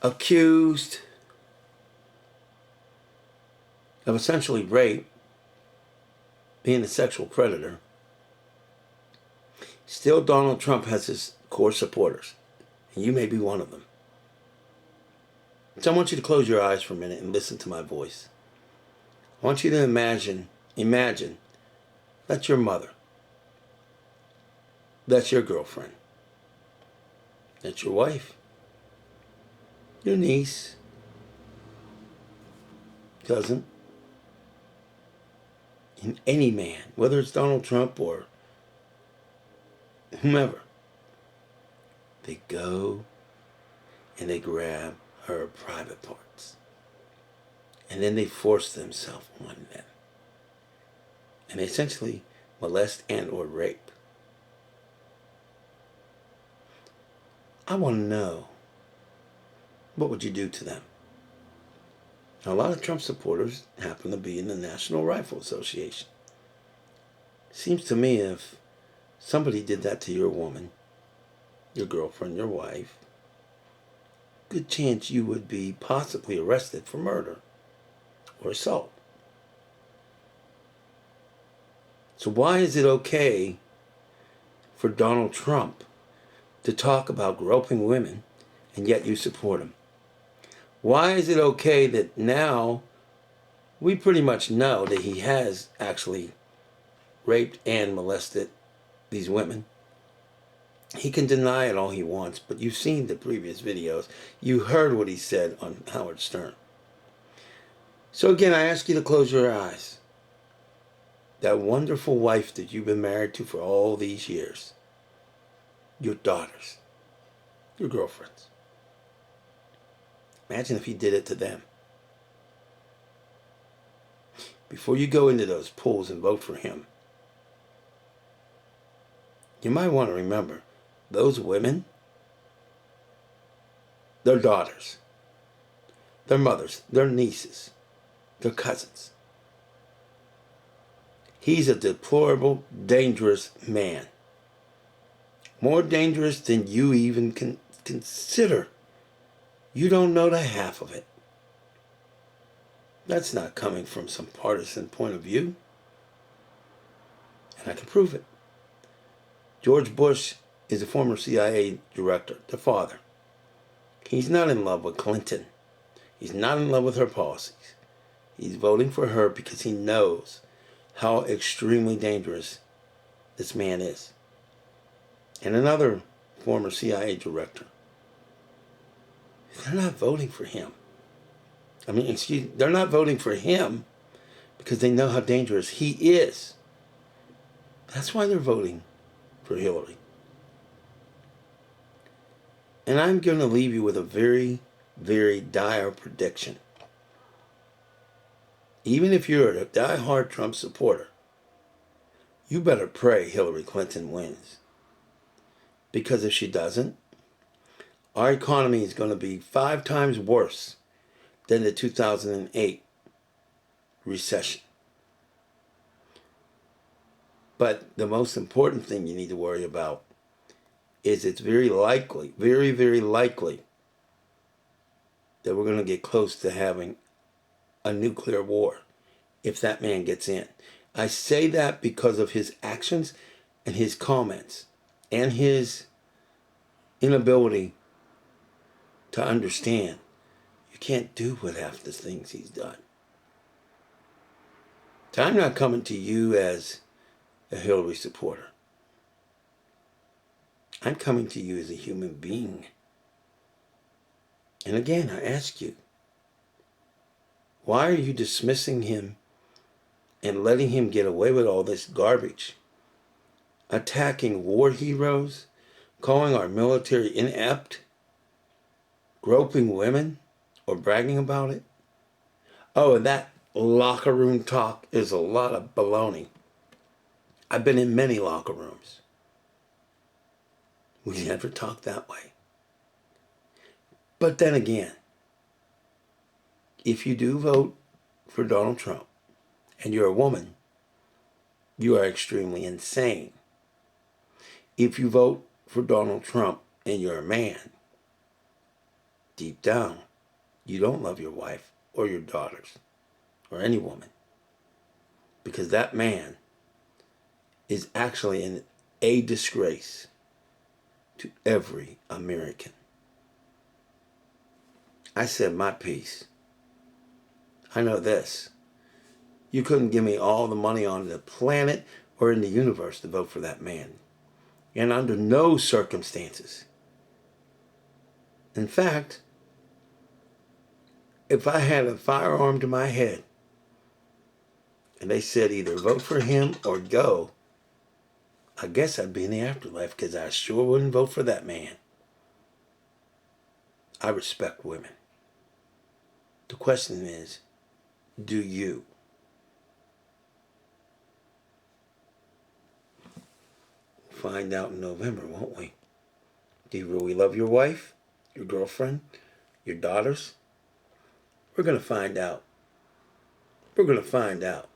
accused of essentially rape, being a sexual predator, still Donald Trump has his core supporters. And you may be one of them. So I want you to close your eyes for a minute and listen to my voice. I want you to imagine, that's your mother. That's your girlfriend. That's your wife. Your niece. Cousin. And any man, whether it's Donald Trump or whomever, they go and they grab her private parts. And then they force themselves on them. And they essentially molest and or rape. I want to know, what would you do to them? Now, a lot of Trump supporters happen to be in the National Rifle Association. Seems to me if somebody did that to your woman, your girlfriend, your wife, good chance you would be possibly arrested for murder or assault. So why is it okay for Donald Trump to talk about groping women and yet you support him? Why is it okay that now we pretty much know that he has actually raped and molested these women? He can deny it all he wants, but you've seen the previous videos. You heard what he said on Howard Stern. So again, I ask you to close your eyes. That wonderful wife that you've been married to for all these years, your daughters, your girlfriends. Imagine if he did it to them. Before you go into those polls and vote for him, you might want to remember, those women, their daughters, their mothers, their nieces, their cousins. He's a deplorable, dangerous man. More dangerous than you even can consider. You don't know the half of it. That's not coming from some partisan point of view. And I can prove it. George Bush is a former CIA director, the father. He's not in love with Clinton. He's not in love with her policies. He's voting for her because he knows how extremely dangerous this man is. And another former CIA director. They're not voting for him. They're not voting for him because they know how dangerous he is. That's why they're voting for Hillary. And I'm going to leave you with a very, very dire prediction. Even if you're a die-hard Trump supporter, you better pray Hillary Clinton wins. Because if she doesn't, our economy is going to be 5 times worse than the 2008 recession. But the most important thing you need to worry about is it's very likely, very, very likely, that we're going to get close to having a nuclear war if that man gets in. I say that because of his actions and his comments and his inability to understand you can't do what half the things he's done. So I'm not coming to you as a Hillary supporter. I'm coming to you as a human being. And again, I ask you, why are you dismissing him and letting him get away with all this garbage? Attacking war heroes, calling our military inept, groping women, or bragging about it? Oh, and that locker room talk is a lot of baloney. I've been in many locker rooms. We never talk that way. But then again, if you do vote for Donald Trump and you're a woman, you are extremely insane. If you vote for Donald Trump and you're a man, deep down, you don't love your wife or your daughters or any woman, because that man is actually a disgrace to every American. I said my piece. I know this. You couldn't give me all the money on the planet or in the universe to vote for that man. And under no circumstances. In fact, if I had a firearm to my head and they said either vote for him or go, I guess I'd be in the afterlife, because I sure wouldn't vote for that man. I respect women. The question is, do you? Find out in November, won't we? Do you really love your wife, your girlfriend, your daughters? We're going to find out. We're going to find out.